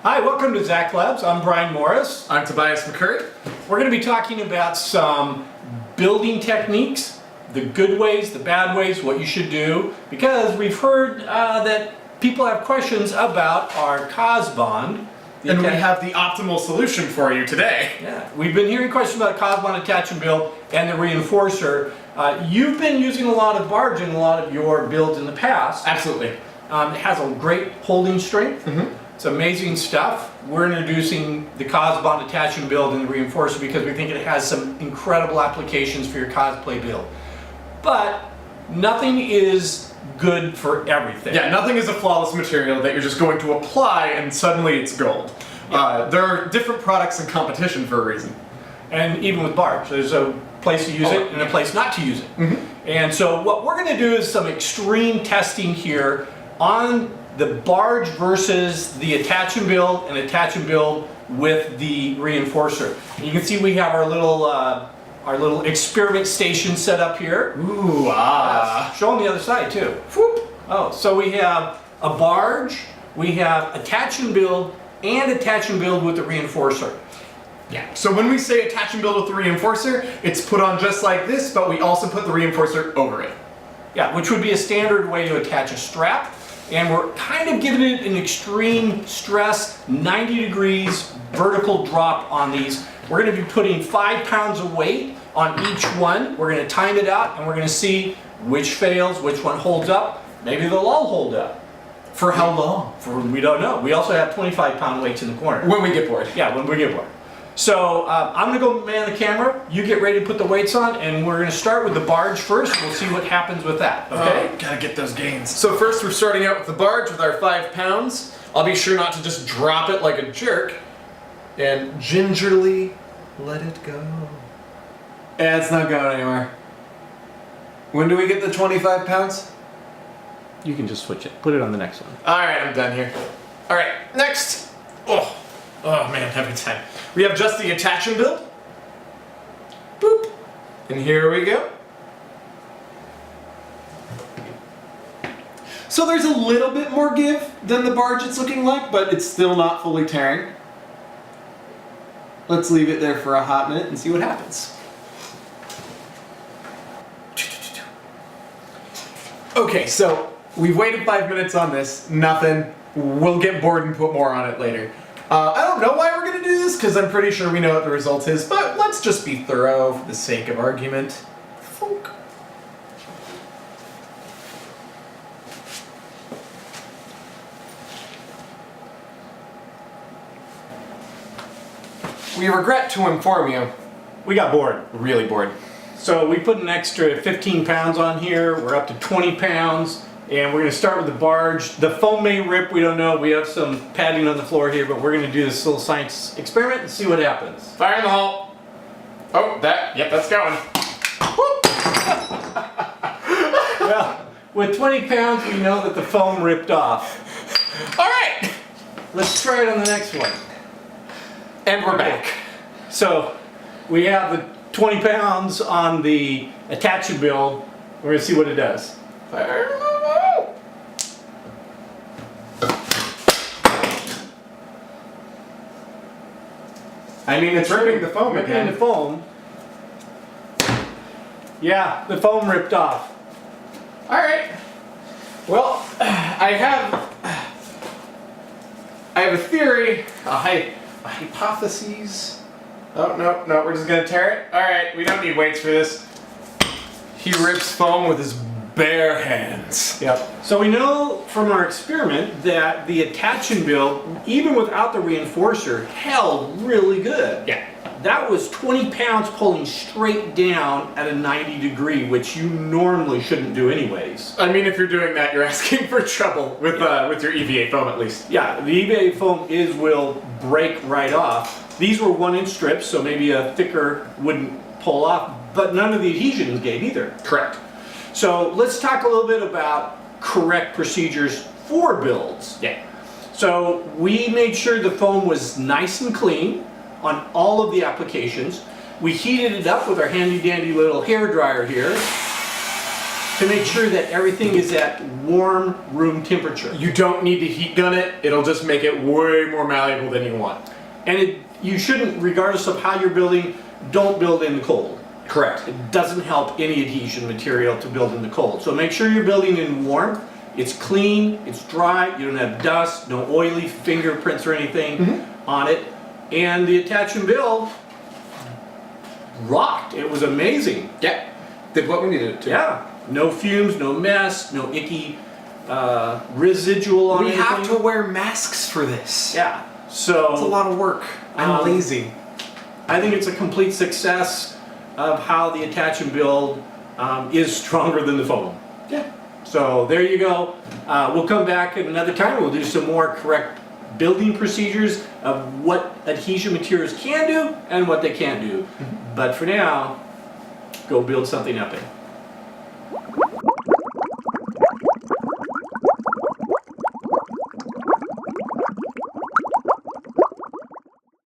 Hi, welcome to Zach Labs. I'm Brian Morris. I'm Tobias McCurry. We're going to be talking about some building techniques, the good ways, the bad ways, what you should do, because we've heard that people have questions about our CosBond. And we have the optimal solution for you today. Yeah, we've been hearing questions about CosBond Attach Build and the reinforcer. You've been using a lot of barge in a lot of your builds in the past. Absolutely. It has a great holding strength. It's amazing stuff. We're introducing the CosBond Attach Build and the reinforcer because we think it has some incredible applications for your cosplay build. But nothing is good for everything. Yeah, nothing is a flawless material that you're just going to apply and suddenly it's gold. Yeah. There are different products in competition for a reason. And even with barge, there's a place to use it and a place not to use it. And so what we're going to do is some extreme testing here on the barge versus the attach and build with the reinforcer. And you can see we have our little experiment station set up here. Ooh, Show them the other side too. Whoop. Oh, so we have a barge, we have attach and build with the reinforcer. Yeah. So when we say attach and build with the reinforcer, it's put on just like this, but we also put the reinforcer over it. Yeah, which would be a standard way to attach a strap. And we're kind of giving it an extreme stress, 90 degrees vertical drop on these. We're going to be putting 5 pounds of weight on each one. We're going to time it out and we're going to see which fails, which one holds up. Maybe they'll all hold up. For how long? We don't know. We also have 25-pound weights in the corner. When we get bored. Yeah, when we get bored. So I'm going to go man the camera. You get ready to put the weights on, and we're going to start with the barge first. We'll see what happens with that. Okay? Gotta get those gains. So first we're starting out with the barge with our 5 pounds. I'll be sure not to just drop it like a jerk. And gingerly let it go. Yeah, it's not going anywhere. When do we get the 25 pounds? You can just switch it. Put it on the next one. Alright, I'm done here. Alright, next. Oh man, every time. We have just the attach and build. Boop. And here we go. So there's a little bit more give than the barge it's looking like, but it's still not fully tearing. Let's leave it there for a hot minute and see what happens. Okay, so we've waited 5 minutes on this, nothing. We'll get bored and put more on it later. I don't know why we're going to do this, because I'm pretty sure we know what the result is, but let's just be thorough for the sake of argument. Thunk. We regret to inform you, We got bored. really bored. So we put an extra 15 pounds on here. We're up to 20 pounds. And we're going to start with the barge. The foam may rip, we don't know. We have some padding on the floor here, but we're going to do this little science experiment and see what happens. Fire in the hole. Oh, yep, that's going. Well, with 20 pounds, we know that the foam ripped off. All right. Let's try it on the next one. And we're back. So we have the 20 pounds on the attach and build. We're going to see what it does. Fire in the hole. I mean, it's ripping the foam Ripping again. the foam. Yeah, the foam ripped off. All right. Well, I have a theory, a hypothesis. Oh, no, we're just gonna tear it. All right, we don't need weights for this. He rips foam with his bare hands. Yep. So we know from our experiment that the attach and build, even without the reinforcer, held really good. Yeah. That was 20 pounds pulling straight down at a 90 degree, which you normally shouldn't do anyways. I mean, if you're doing that, you're asking for trouble with your EVA foam at least. Yeah, the EVA foam will break right off. These were 1-inch strips, so maybe a thicker wouldn't pull off, but none of the adhesions gave either. Correct. So let's talk a little bit about correct procedures for builds. Yeah. So we made sure the foam was nice and clean on all of the applications. We heated it up with our handy dandy little hair dryer here. to make sure that everything is at warm room temperature. You don't need to heat gun it. It'll just make it way more malleable than you want. And you shouldn't, regardless of how you're building, don't build in the cold. Correct. It doesn't help any adhesion material to build in the cold. So make sure you're building in warm. It's clean, it's dry, you don't have dust, no oily fingerprints or anything on it. And the attach and build rocked. It was amazing. Yeah. Did what we needed it to. Yeah. No fumes, no mess, no icky residual on We anything. have to wear masks for this. Yeah. So It's a lot of work. I'm lazy. I think it's a complete success of how the attach and build is stronger than the foam. Yeah. So there you go. We'll come back at another time. We'll do some more correct building procedures of what adhesion materials can do and what they can't do. But for now, go build something epic.